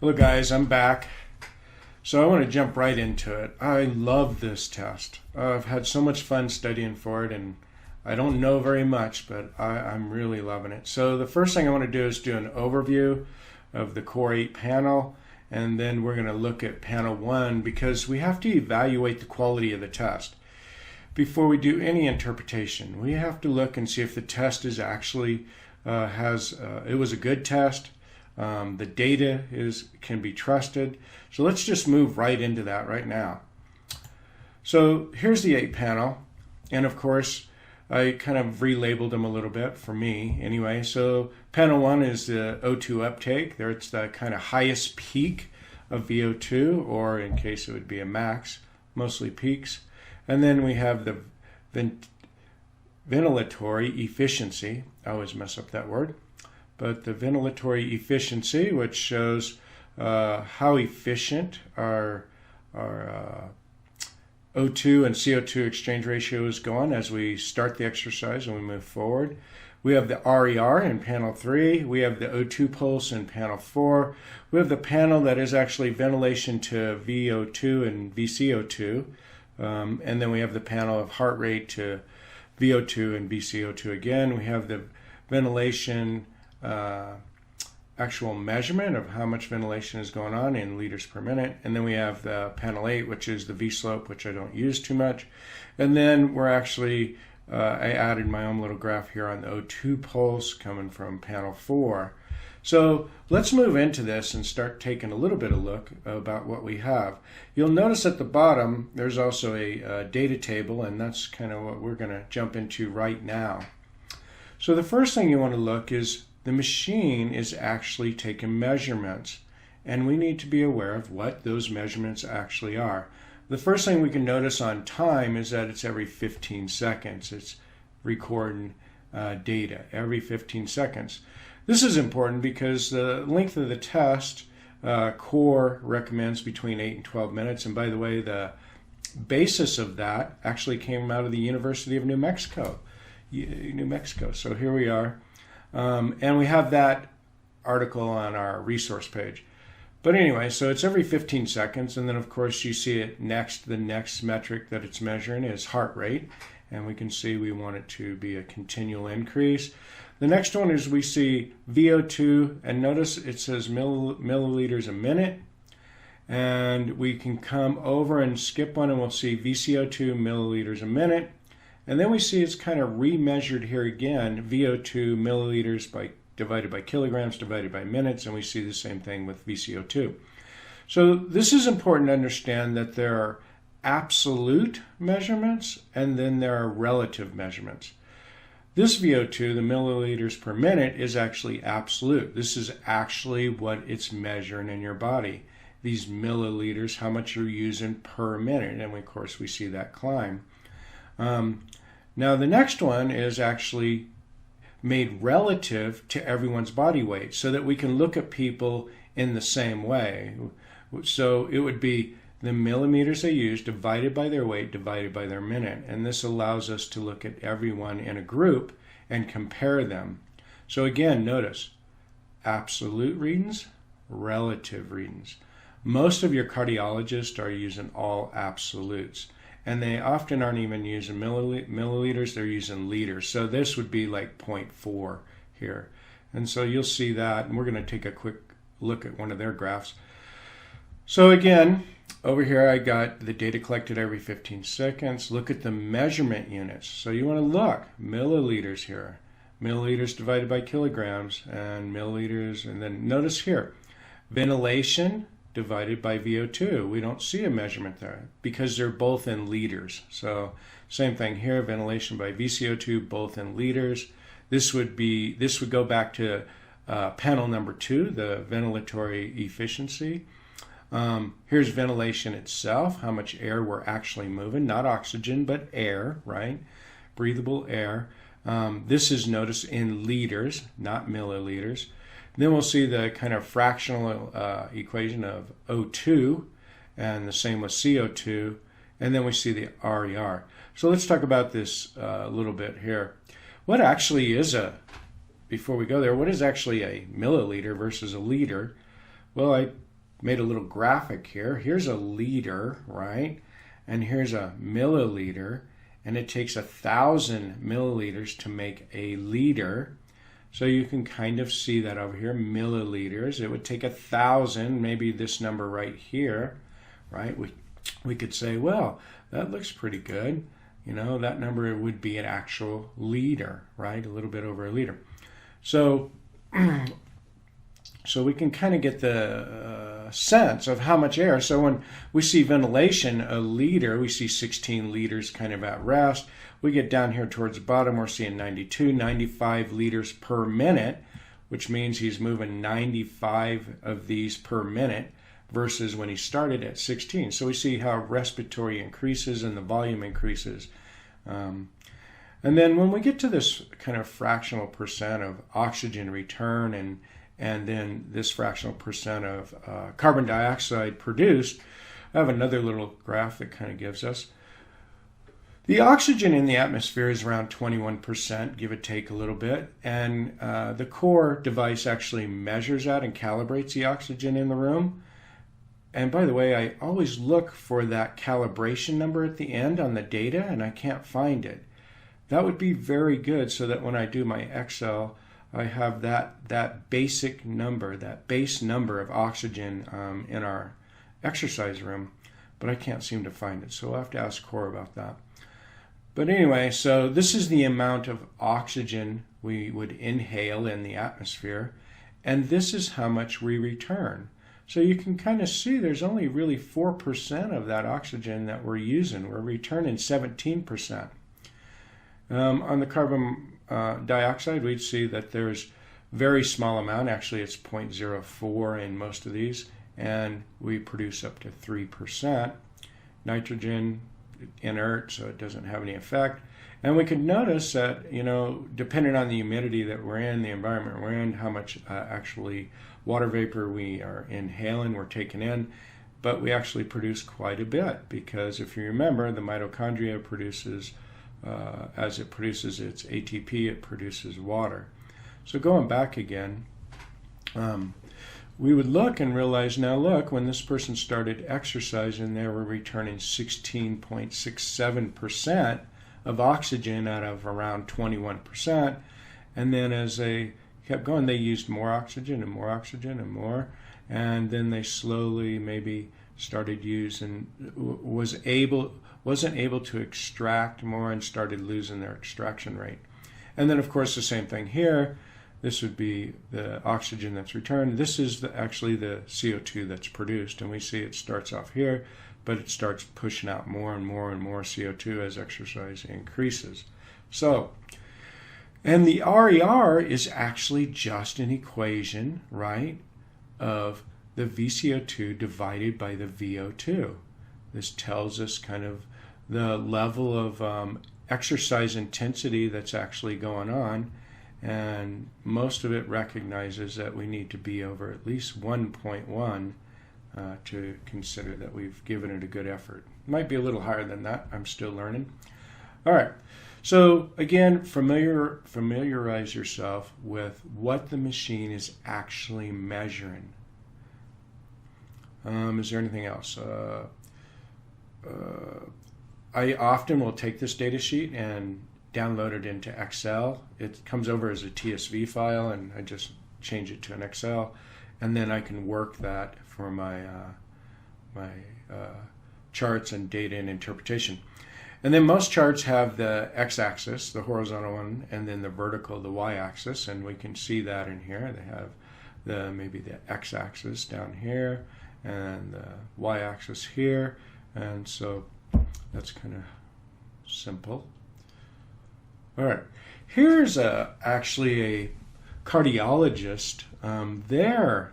Hello guys, I'm back. So I want to jump right into it. I love this test. I've had so much fun studying for it, and I don't know very much, but I'm really loving it. So the first thing I want to do is do an overview of the Korr 8 panel, and then we're going to look at panel 1 because we have to evaluate the quality of the test. Before we do any interpretation, we have to look and see if the test is actually it was a good test. The data can be trusted. So let's just move right into that right now. So here's the 8 panel, and of course I kind of relabeled them a little bit for me anyway. So panel 1 is the O2 uptake. There it's the kind of highest peak of VO2, or in case it would be a max, mostly peaks. And then we have the ventilatory efficiency. I always mess up that word. But the ventilatory efficiency, which shows how efficient our O2 and CO2 exchange ratio is going as we start the exercise and we move forward. We have the RER in panel 3. We have the O2 pulse in panel 4. We have the panel that is actually ventilation to VO2 and VCO2. And then we have the panel of heart rate to VO2 and VCO2 again. We have the ventilation actual measurement of how much ventilation is going on in liters per minute. And then we have the panel 8, which is the V-slope, which I don't use too much. And then we're actually, I added my own little graph here on the O2 pulse coming from panel 4. So let's move into this and start taking a little bit of look about what we have. You'll notice at the bottom there's also a data table, and that's kind of what we're going to jump into right now. So the first thing you want to look is the machine is actually taking measurements, and we need to be aware of what those measurements actually are. The first thing we can notice on time is that it's every 15 seconds. It's recording data every 15 seconds. This is important because the length of the test, Korr recommends between 8 and 12 minutes. And by the way, the basis of that actually came out of the University of New Mexico. So here we are. And we have that article on our resource page. But anyway, so it's every 15 seconds. And then, of course, you see it next. The next metric that it's measuring is heart rate. And we can see we want it to be a continual increase. The next one is we see VO2, and notice it says milliliters a minute. And we can come over and skip one, and we'll see VCO2 milliliters a minute. And then we see it's kind of remeasured here again, VO2 milliliters divided by kilograms divided by minutes, and we see the same thing with VCO2. So this is important to understand that there are absolute measurements and then there are relative measurements. This VO2, the milliliters per minute, is actually absolute. This is actually what it's measuring in your body. These milliliters, how much you're using per minute, and of course we see that climb. Now the next one is actually made relative to everyone's body weight so that we can look at people in the same way. So it would be the millimeters they use divided by their weight divided by their minute. And this allows us to look at everyone in a group and compare them. So again, notice absolute readings, relative readings. Most of your cardiologists are using all absolutes. And they often aren't even using milliliters, they're using liters. So this would be like 0.4 here. And so you'll see that, and we're going to take a quick look at one of their graphs. So again, over here I got the data collected every 15 seconds. Look at the measurement units. So you want to look, milliliters here. Milliliters divided by kilograms, and milliliters, and then notice here, ventilation divided by VO2. We don't see a measurement there because they're both in liters. So same thing here, ventilation by VCO2, both in liters. This would go back to panel number 2, the ventilatory efficiency. Here's ventilation itself, how much air we're actually moving, not oxygen, but air, right? Breathable air. This is noticed in liters, not milliliters. Then we'll see the kind of fractional equation of O2, and the same with CO2, and then we see the RER. So let's talk about this a little bit here. What actually is before we go there, what is actually a milliliter versus a liter? Well, I made a little graphic here. Here's a liter, right? And here's a milliliter. And it takes 1,000 milliliters to make a liter. So you can kind of see that over here, milliliters. It would take 1,000, maybe this number right here, right? We could say, well, that looks pretty good. You know, that number would be an actual liter, right? A little bit over a liter. So, so we can kind of get the sense of how much air. So when we see ventilation, a liter, we see 16 liters kind of at rest. We get down here towards the bottom, we're seeing 92, 95 liters per minute, which means he's moving 95 of these per minute versus when he started at 16. So we see how respiratory increases and the volume increases. And then when we get to this kind of fractional percent of oxygen return and then this fractional percent of carbon dioxide produced, I have another little graph that kind of gives us. The oxygen in the atmosphere is around 21%, give or take a little bit, and the Korr device actually measures that and calibrates the oxygen in the room. And by the way, I always look for that calibration number at the end on the data, and I can't find it. That would be very good so that when I do my Excel, I have that basic number, that base number of oxygen in our exercise room, but I can't seem to find it. So we'll have to ask Korr about that. But anyway, so this is the amount of oxygen we would inhale in the atmosphere, and this is how much we return. So you can kind of see there's only really 4% of that oxygen that we're using. We're returning 17%. On the carbon dioxide, we'd see that there's very small amount. Actually, it's 0.04 in most of these, and we produce up to 3%. Nitrogen, inert, so it doesn't have any effect. And we could notice that, you know, depending on the humidity that we're in, the environment we're in, how much actually water vapor we are inhaling, we're taking in, but we actually produce quite a bit because if you remember, the mitochondria produces, as it produces its ATP, it produces water. So going back again, we would look and realize, now look, when this person started exercising, they were returning 16.67% of oxygen out of around 21%. And then as they kept going, they used more oxygen and more oxygen and more. And then they slowly maybe started using, wasn't able to extract more and started losing their extraction rate. And then of course the same thing here. This would be the oxygen that's returned. This is actually the CO2 that's produced. And we see it starts off here, but it starts pushing out more and more and more CO2 as exercise increases. So, and the RER is actually just an equation, right, of the VCO2 divided by the VO2. This tells us kind of the level of exercise intensity that's actually going on. And most of it recognizes that we need to be over at least 1.1 to consider that we've given it a good effort. It might be a little higher than that. I'm still learning. All right. So again, familiarize yourself with what the machine is actually measuring. Is there anything else? I often will take this data sheet and download it into Excel. It comes over as a TSV file, and I just change it to an Excel, and then I can work that for my charts and data and interpretation. And then most charts have the x-axis, the horizontal one, and then the vertical, the y-axis, and we can see that in here. They have maybe the x-axis down here and the y-axis here, and so that's kind of simple. All right, here's actually a cardiologist, their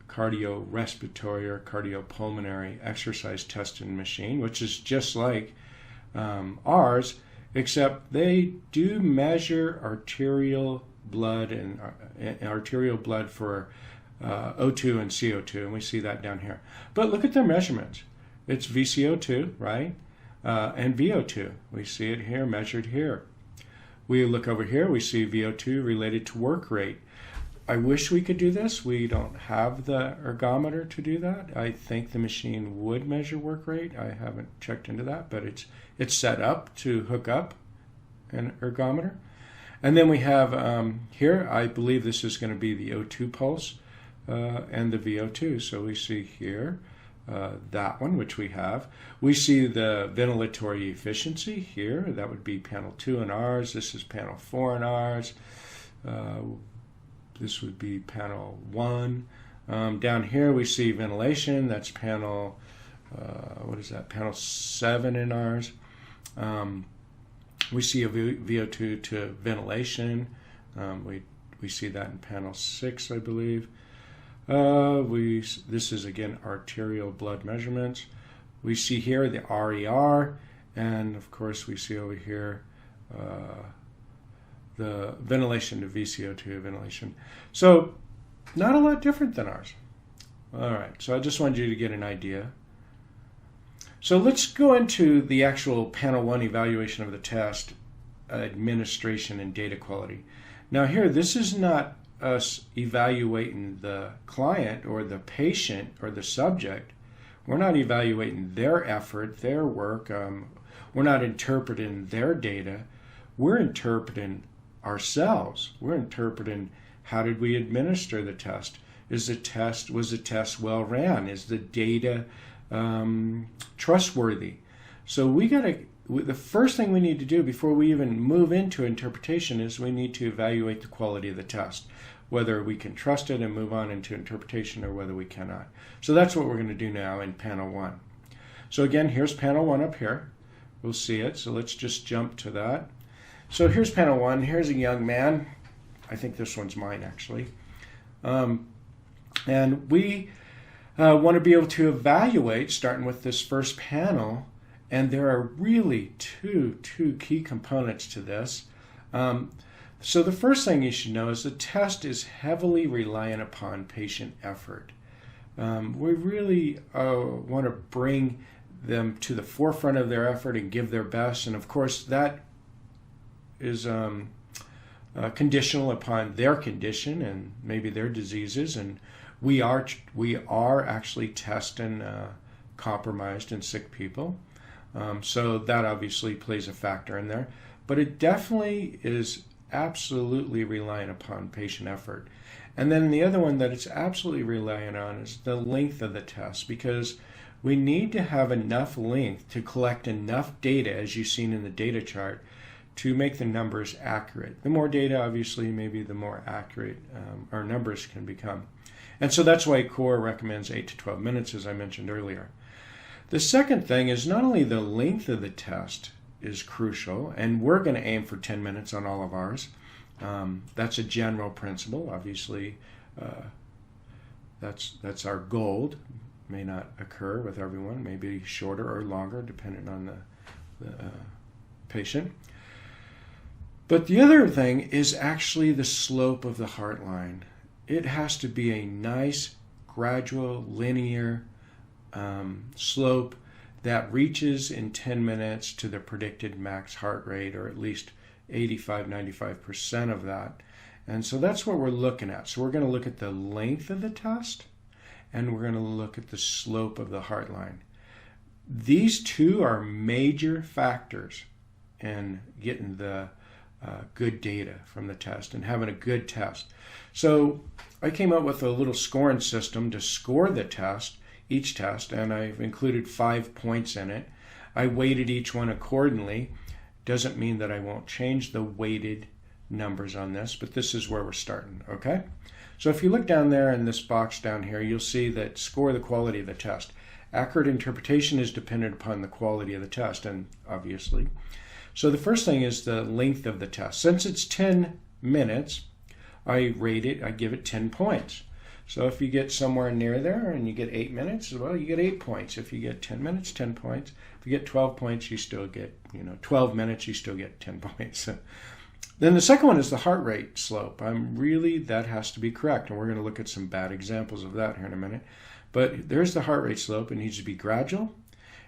cardiorespiratory or cardiopulmonary exercise testing machine, which is just like ours, except they do measure arterial blood and arterial blood for O2 and CO2, and we see that down here. But look at their measurements. It's VCO2, right? And VO2. We see it here, measured here. We look over here, we see VO2 related to work rate. I wish we could do this. We don't have the ergometer to do that. I think the machine would measure work rate. I haven't checked into that, but it's set up to hook up an ergometer. And then we have here, I believe this is going to be the O2 pulse and the VO2. So we see here that one, which we have. We see the ventilatory efficiency here. That would be panel 2 in ours. This is panel 4 in ours. This would be panel 1. Down here we see ventilation. That's panel, what is that? Panel 7 in ours. We see a VO2 to ventilation. We see that in panel 6, I believe. This is again arterial blood measurements. We see here the RER, and of course we see over here the ventilation to VCO2 ventilation. So not a lot different than ours. All right, so I just wanted you to get an idea. So let's go into the actual panel 1 evaluation of the test, administration and data quality. Now here, this is not us evaluating the client or the patient or the subject. We're not evaluating their effort, their work. We're not interpreting their data. We're interpreting ourselves. We're interpreting how did we administer the test? Was the test well ran? Is the data trustworthy? So the first thing we need to do before we even move into interpretation is we need to evaluate the quality of the test, whether we can trust it and move on into interpretation or whether we cannot. So that's what we're going to do now in panel 1. So again, here's panel 1 up here. We'll see it. So let's just jump to that. So here's panel 1. Here's a young man. I think this one's mine, actually. And we want to be able to evaluate, starting with this first panel. And there are really two key components to this. So the first thing you should know is the test is heavily reliant upon patient effort. We really want to bring them to the forefront of their effort and give their best. And of course, that is conditional upon their condition and maybe their diseases. And we are actually testing compromised and sick people. So that obviously plays a factor in there. But it definitely is absolutely reliant upon patient effort. And then the other one that it's absolutely reliant on is the length of the test, because we need to have enough length to collect enough data, as you've seen in the data chart, to make the numbers accurate. The more data, obviously, maybe the more accurate our numbers can become. And so that's why Korr recommends 8 to 12 minutes, as I mentioned earlier. The second thing is not only the length of the test is crucial, and we're going to aim for 10 minutes on all of ours. That's a general principle. Obviously, that's our goal. May not occur with everyone, maybe shorter or longer, depending on the patient. But the other thing is actually the slope of the heart line. It has to be a nice, gradual, linear slope that reaches in 10 minutes to the predicted max heart rate, or at least 85-95% of that. And so that's what we're looking at. So we're going to look at the length of the test, and we're going to look at the slope of the heart line. These two are major factors in getting the good data from the test and having a good test. So I came up with a little scoring system to score the test, each test, and I've included 5 points in it. I weighted each one accordingly. Doesn't mean that I won't change the weighted numbers on this, but this is where we're starting, okay? So if you look down there in this box down here, you'll see that score the quality of the test. Accurate interpretation is dependent upon the quality of the test, and obviously. So the first thing is the length of the test. Since it's 10 minutes, I give it 10 points. So if you get somewhere near there and you get 8 minutes, well, you get 8 points. If you get 10 minutes, 10 points. If you get 12 points, you still get, 12 minutes, you still get 10 points. Then the second one is the heart rate slope. That has to be correct. And we're going to look at some bad examples of that here in a minute. But there's the heart rate slope. It needs to be gradual.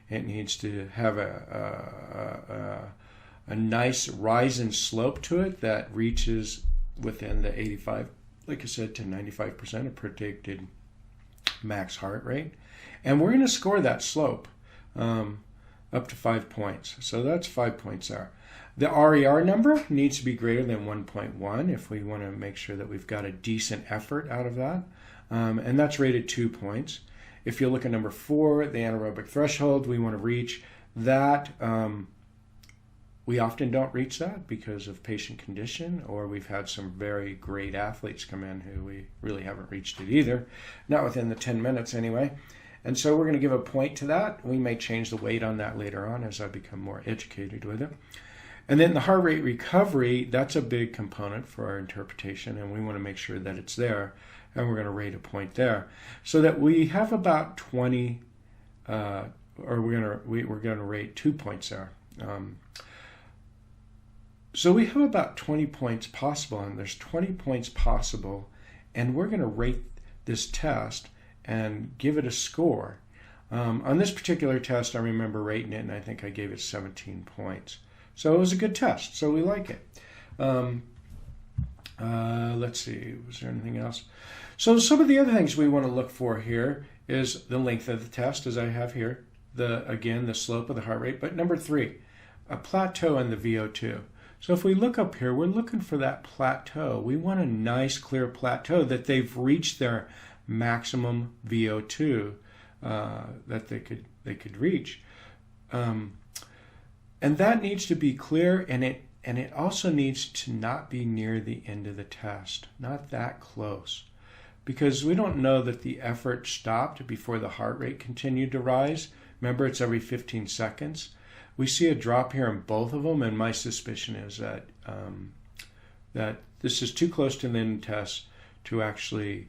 It needs to have a nice rise and slope to it that reaches within the like I said, to 95% of predicted max heart rate. And we're going to score that slope up to 5 points. So that's 5 points there. The RER number needs to be greater than 1.1 if we want to make sure that we've got a decent effort out of that. And that's rated 2 points. If you look at number 4, the anaerobic threshold, we want to reach that. We often don't reach that because of patient condition, or we've had some very great athletes come in who we really haven't reached it either, not within the 10 minutes anyway. And so we're going to give a point to that. We may change the weight on that later on as I become more educated with it. And then the heart rate recovery, that's a big component for our interpretation, and we want to make sure that it's there, and we're going to rate a point there. So that we have about 20, or we're going to rate 2 points there. So we have about 20 points possible, and there's 20 points possible, and we're going to rate this test and give it a score. On this particular test, I remember rating it, and I think I gave it 17 points. So it was a good test, so we like it. Let's see, was there anything else? So some of the other things we want to look for here is the length of the test, as I have here. Again, the slope of the heart rate. But number 3, a plateau in the VO2. So if we look up here, we're looking for that plateau. We want a nice, clear plateau that they've reached their maximum VO2 that they could reach. And that needs to be clear, and it also needs to not be near the end of the test, not that close, because we don't know that the effort stopped before the heart rate continued to rise. Remember, it's every 15 seconds. We see a drop here in both of them, and my suspicion is that that this is too close to the end of the test to actually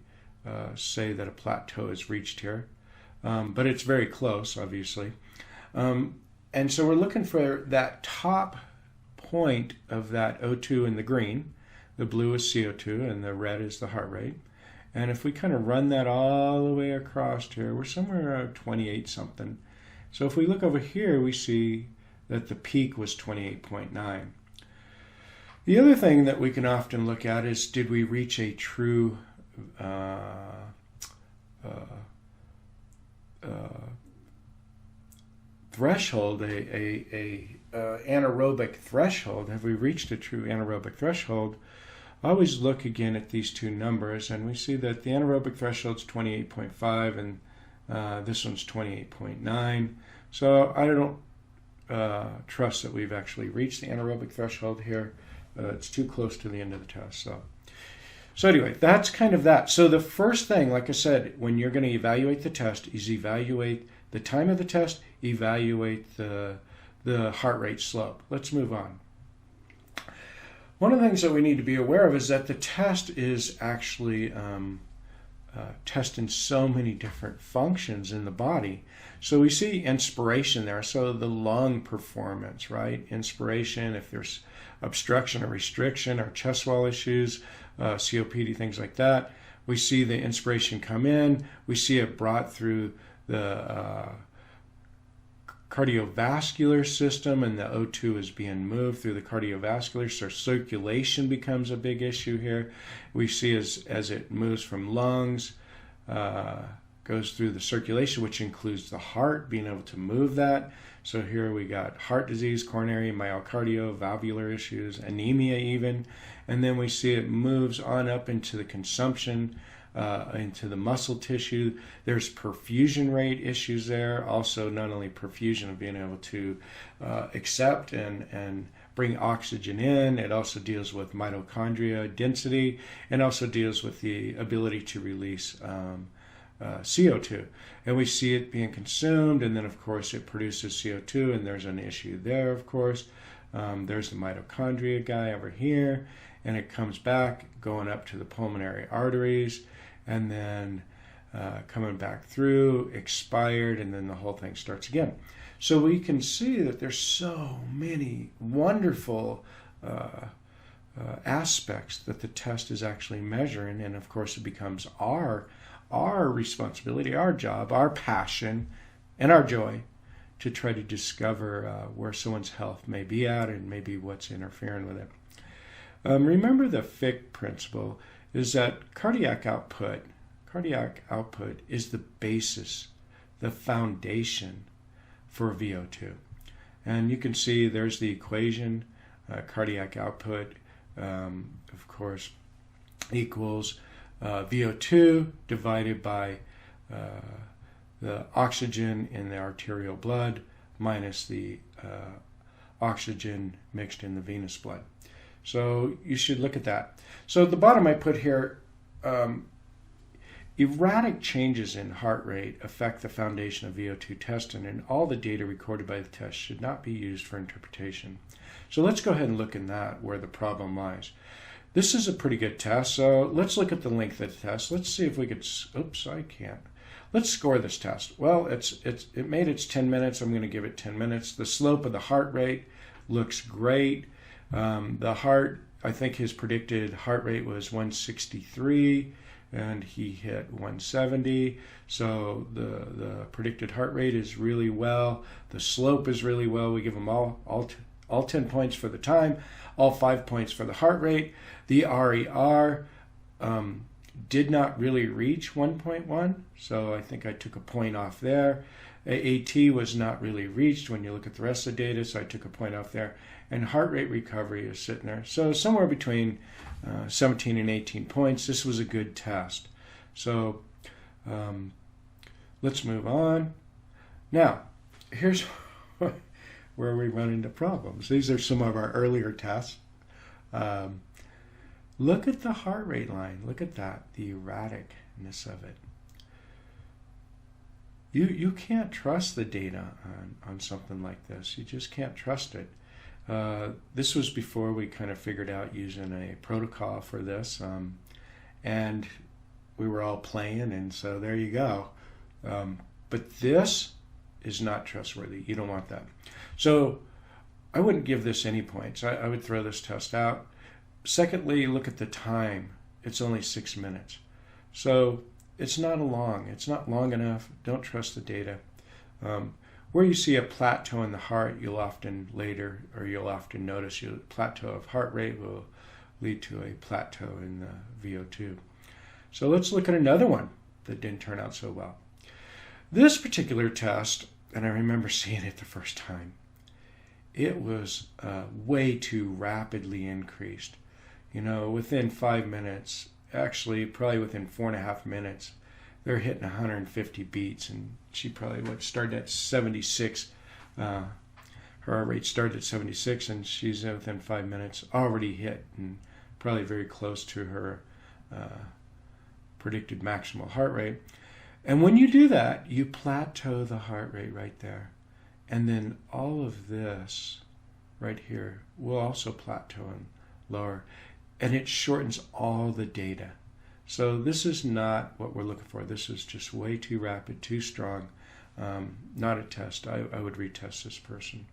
say that a plateau is reached here. But it's very close, obviously. And so we're looking for that top point of that O2 in the green. The blue is CO2 and the red is the heart rate. And if we kind of run that all the way across here, we're somewhere around 28 something. So if we look over here, we see that the peak was 28.9. The other thing that we can often look at is, did we reach a true threshold, a anaerobic threshold? Have we reached a true anaerobic threshold? I always look again at these two numbers, and we see that the anaerobic threshold is 28.5, and this one's 28.9. So I don't trust that we've actually reached the anaerobic threshold here. It's too close to the end of the test. So anyway, that's kind of that. So the first thing, like I said, when you're going to evaluate the test, is evaluate the time of the test, evaluate the heart rate slope. Let's move on. One of the things that we need to be aware of is that the test is actually testing so many different functions in the body. So we see inspiration there, so the lung performance, right? Inspiration, if there's obstruction or restriction or chest wall issues, COPD, things like that. We see the inspiration come in. We see it brought through the cardiovascular system, and the O2 is being moved through the cardiovascular, so circulation becomes a big issue here. We see as it moves from lungs, goes through the circulation, which includes the heart, being able to move that. So here we got heart disease, coronary, myocardial, valvular issues, anemia even. And then we see it moves on up into the consumption, into the muscle tissue. There's perfusion rate issues there. Also, not only perfusion of being able to accept and bring oxygen in, it also deals with mitochondria density, and also deals with the ability to release CO2. And we see it being consumed, and then of course it produces CO2, and there's an issue there, of course. There's the mitochondria guy over here, and it comes back going up to the pulmonary arteries, and then coming back through, expired, and then the whole thing starts again. So we can see that there's so many wonderful aspects that the test is actually measuring, and of course it becomes our responsibility, our job, our passion, and our joy to try to discover where someone's health may be at and maybe what's interfering with it. Remember the Fick principle is that cardiac output is the basis, the foundation for VO2. And you can see there's the equation, cardiac output, of course, equals VO2 divided by the oxygen in the arterial blood minus the oxygen mixed in the venous blood. So you should look at that. So at the bottom I put here, erratic changes in heart rate affect the foundation of VO2 testing, and all the data recorded by the test should not be used for interpretation. So let's go ahead and look in that where the problem lies. This is a pretty good test, so let's look at the length of the test. Let's see if we could, oops, I can't. Let's score this test. Well, it made its 10 minutes. I'm going to give it 10 minutes. The slope of the heart rate looks great. The heart, I think his predicted heart rate was 163, and he hit 170. So the predicted heart rate is really well. The slope is really well. We give him all 10 points for the time, all 5 points for the heart rate. The RER did not really reach 1.1, so I think I took a point off there. AT was not really reached when you look at the rest of the data, so I took a point off there. And heart rate recovery is sitting there. So somewhere between 17 and 18 points. This was a good test. So let's move on. Now, here's where we run into problems. These are some of our earlier tests. Look at the heart rate line. Look at that, the erraticness of it. You can't trust the data on something like this. You just can't trust it. This was before we kind of figured out using a protocol for this, and we were all playing, and so there you go. But this is not trustworthy. You don't want that. So I wouldn't give this any points. I would throw this test out. Secondly, look at the time. It's only 6 minutes. So it's not long enough. Don't trust the data. Where you see a plateau in the heart, you'll often notice your plateau of heart rate will lead to a plateau in the VO2. So let's look at another one that didn't turn out so well. This particular test, and I remember seeing it the first time, it was way too rapidly increased. Within 5 minutes, actually probably within 4.5 minutes, they're hitting 150 beats, and she probably started at 76. Her heart rate started at 76, and she's within 5 minutes already hit, and probably very close to her predicted maximal heart rate. And when you do that, you plateau the heart rate right there. And then all of this right here will also plateau and lower. And it shortens all the data. So this is not what we're looking for. This is just way too rapid, too strong. Not a test. I would retest this person.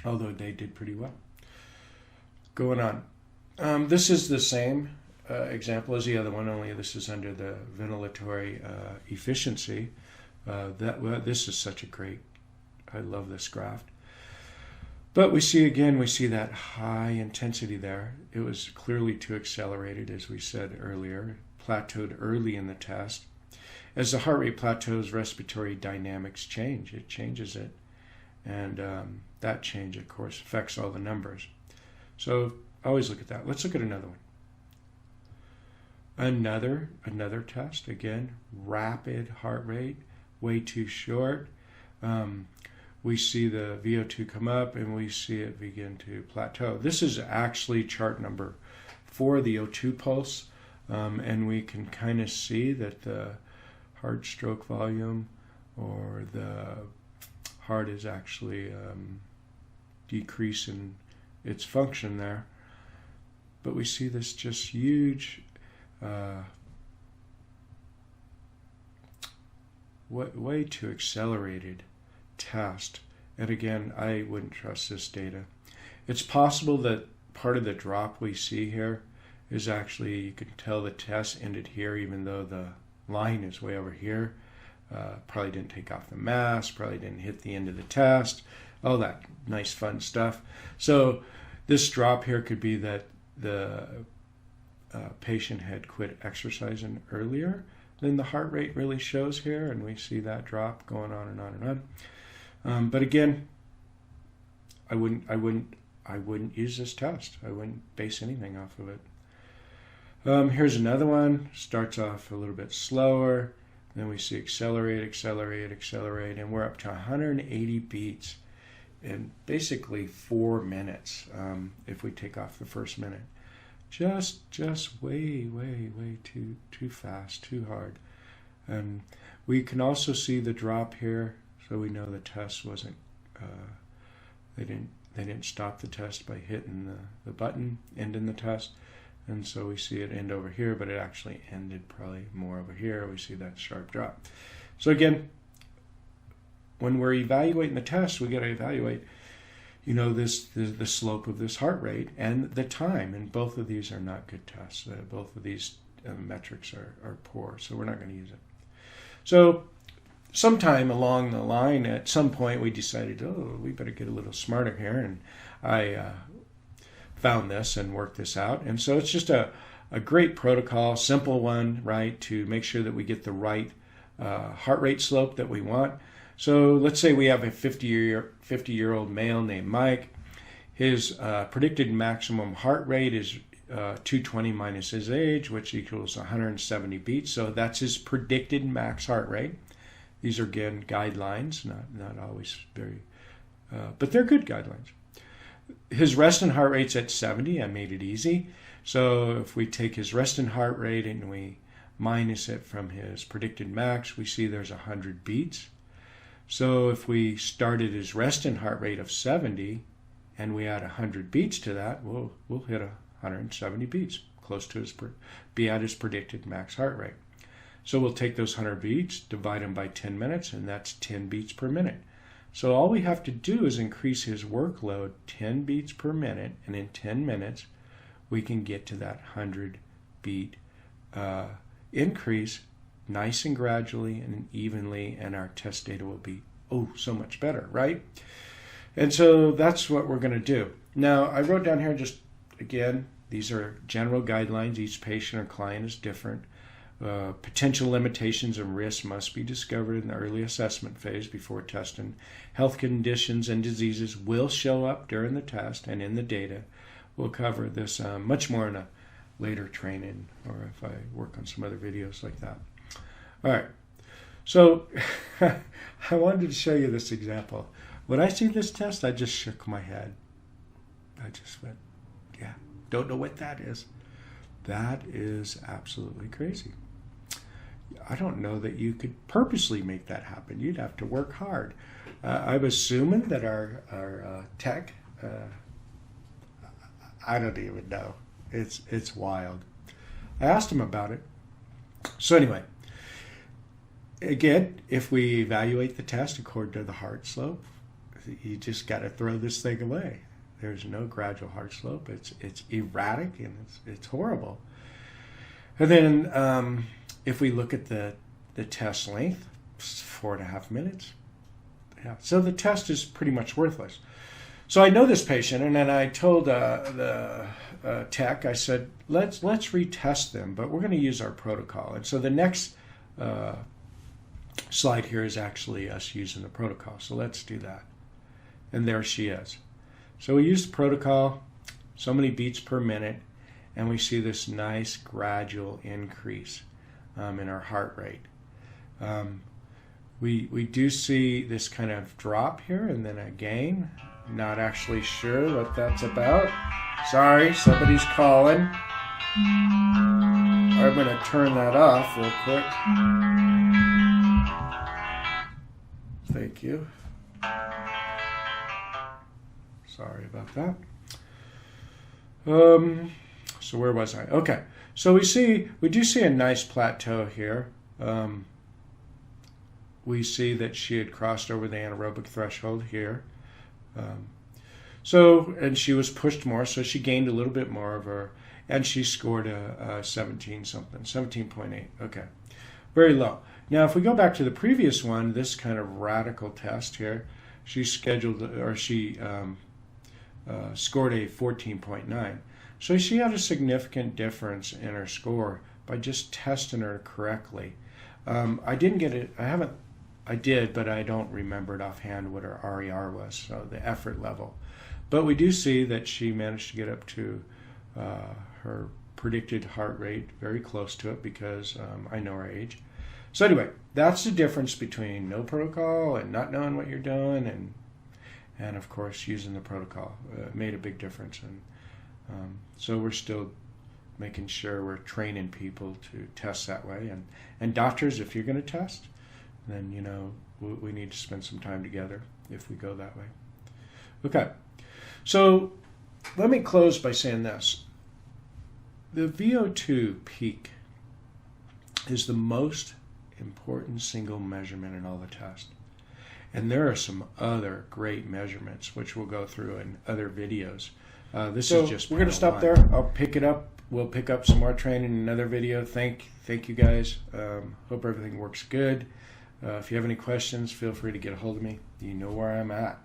Although they did pretty well. Going on. This is the same example as the other one, only this is under the ventilatory efficiency. This is such a great, I love this graph. But we see that high intensity there. It was clearly too accelerated, as we said earlier, plateaued early in the test. As the heart rate plateaus, respiratory dynamics change. It changes it. And that change, of course, affects all the numbers. So always look at that. Let's look at another one. Another test, again, rapid heart rate, way too short. We see the VO2 come up and we see it begin to plateau. This is actually chart number 4, the O2 pulse, and we can kind of see that the heart stroke volume or the heart is actually decreasing its function there. But we see this just huge way too accelerated test. And again, I wouldn't trust this data. It's possible that part of the drop we see here is actually, you can tell the test ended here even though the line is way over here. Probably didn't take off the mask, probably didn't hit the end of the test, all that nice fun stuff. So this drop here could be that the patient had quit exercising earlier than the heart rate really shows here, and we see that drop going on and on and on. But again, I wouldn't use this test. I wouldn't base anything off of it. Here's another one. Starts off a little bit slower. Then we see accelerate, accelerate, accelerate, and we're up to 180 beats in basically 4 minutes if we take off the first minute. Just way too fast, too hard. And we can also see the drop here, so we know the test wasn't. They didn't stop the test by hitting the button, ending the test, and so we see it end over here, but it actually ended probably more over here. We see that sharp drop. So again, when we're evaluating the test, we got to evaluate, the slope of this heart rate and the time, and both of these are not good tests. Both of these metrics are poor, so we're not going to use it. So sometime along the line, at some point, we decided, we better get a little smarter here, and I found this and worked this out. And so it's just a great protocol, simple one, right, to make sure that we get the right heart rate slope that we want. So let's say we have a 50-year-old male named Mike. His predicted maximum heart rate is 220 minus his age, which equals 170 beats. So that's his predicted max heart rate. These are, again, guidelines, not always very, but they're good guidelines. His resting heart rate's at 70. I made it easy. So if we take his resting heart rate and we minus it from his predicted max, we see there's 100 beats. So if we started his resting heart rate of 70 and we add 100 beats to that, we'll hit 170 beats, close to be at his predicted max heart rate. So we'll take those 100 beats, divide them by 10 minutes, and that's 10 beats per minute. So all we have to do is increase his workload 10 beats per minute, and in 10 minutes, we can get to that 100 beat increase nice and gradually and evenly, and our test data will be, so much better, right? And so that's what we're going to do. Now, I wrote down here just, again, these are general guidelines. Each patient or client is different. Potential limitations and risks must be discovered in the early assessment phase before testing. Health conditions and diseases will show up during the test and in the data. We'll cover this much more in a later training, or if I work on some other videos like that. All right, so I wanted to show you this example. When I see this test, I just shook my head. I just went, don't know what that is. That is absolutely crazy. I don't know that you could purposely make that happen. You'd have to work hard. I'm assuming that our tech, I don't even know. It's wild. I asked him about it. So anyway, again, if we evaluate the test according to the heart slope, you just got to throw this thing away. There's no gradual heart slope. It's erratic and it's horrible. And then if we look at the test length, 4.5 minutes. Yeah. So the test is pretty much worthless. So I know this patient, and then I told the tech, I said, let's retest them, but we're going to use our protocol. And so the next slide here is actually us using the protocol. So let's do that. And there she is. So we use the protocol, so many beats per minute, and we see this nice gradual increase in our heart rate. We do see this kind of drop here and then a gain. Not actually sure what that's about. Sorry, somebody's calling. I'm going to turn that off real quick. Thank you. Sorry about that. So where was I? Okay. So we do see a nice plateau here. We see that she had crossed over the anaerobic threshold here. And she was pushed more, so she gained a little bit more of her, and she scored a 17.8. Okay. Very low. Now, if we go back to the previous one, this kind of radical test here, she scored a 14.9. So she had a significant difference in her score by just testing her correctly. I didn't get it. I did, but I don't remember it offhand what her RER was, so the effort level. But we do see that she managed to get up to her predicted heart rate, very close to it, because I know her age. So anyway, that's the difference between no protocol and not knowing what you're doing, and of course using the protocol. It made a big difference, and so we're still making sure we're training people to test that way. And doctors, if you're going to test, then we need to spend some time together if we go that way. Okay, so let me close by saying this. The VO2 peak is the most important single measurement in all the tests. And there are some other great measurements, which we'll go through in other videos. This is just we're going to stop there. I'll pick it up. We'll pick up some more training in another video. Thank you guys. Hope everything works good. If you have any questions, feel free to get a hold of me. You know where I'm at.